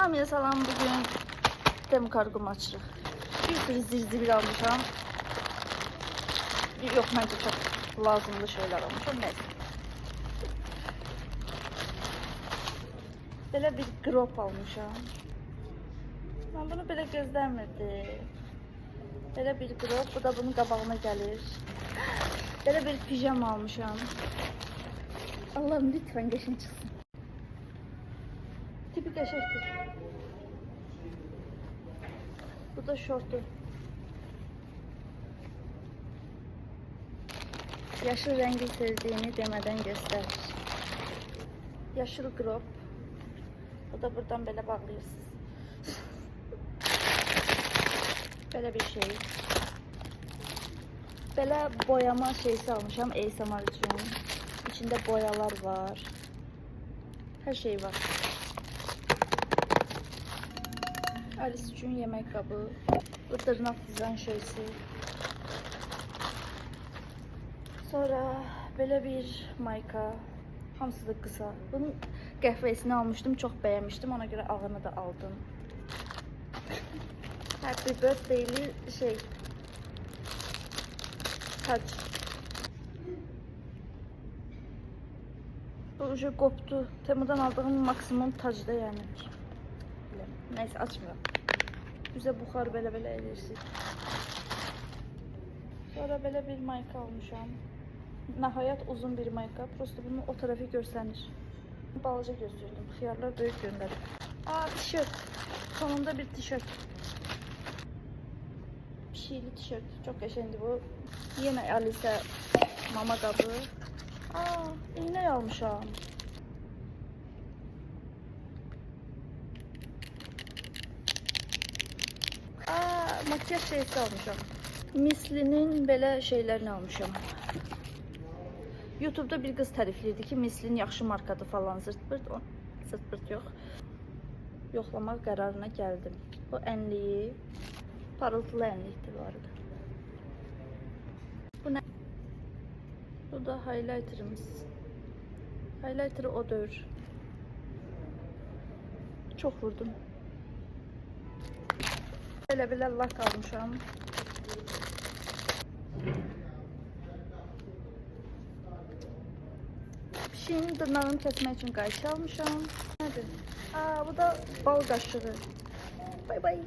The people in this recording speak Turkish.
Hamıya salam, bugün dem kargomu açırıq. Bir sürü zirzibil almışam. Yok, məncə çox lazımlı şeyler almışam. Neyse. Belə bir grop almışam. Ben bunu belə gözləmirdim. Belə bir grop, bu da bunun qabağına gəlir. Belə bir pijama almışam. Allah'ım lütfen qəşəng çıxsın. Tipi qəşəngdir. Bu da şortu. Yaşıl rengi sevdiğini demeden gösterir. Yaşıl crop. Bu da buradan böyle bağlıyorsunuz. Böyle bir şey. Böyle boyama şeysi almışam ASMR için. İçinde boyalar var. Her şey var. Alice için yemek kabı. Bu tırnak dizayn şeysi. Sonra böyle bir mayka. Hamısı da kısa. Bunun qəhvəsini almıştım. Çok beğenmiştim. Ona göre ağını da aldım. Happy birthday'li şey. Taç. Bu ucu koptu. Temu'dan aldığım maksimum tacda yani. Neyse açmıyorum. Bize buxar belə edirsin. Sonra böyle bir mayka almışam. Nəhayət uzun bir mayka. Prosto bunu o tarafı görsənir. Balaca gözlüyordum. Xiyarlar böyük göndərir. Aa, tişört. Sonunda bir tişört. Pişikli tişört. Çok qəşəngdir bu. Yine Alice mama qabı. Aa, iğne almışam. Aa, makyaj şeysi almışam. Mislinin belə şeylerini almışam. YouTube'da bir kız tərifləyirdi ki, Mislin yaxşı markadır falan, zırt-pırt. O zırt-pırt yox. Yoxlamaq qərarına gəldim. Bu ənliyi, parıltılı ənlikdir bu arada. Bu nə? Bu da highlighter'ımız. Highlighter'ı o dövür. Çok vurdum. Belə lak almışam. Pişiğin dırnağını kesmek için qayçı almışam. Nədir? Aa, bu da bal qaşığı. Bay bay.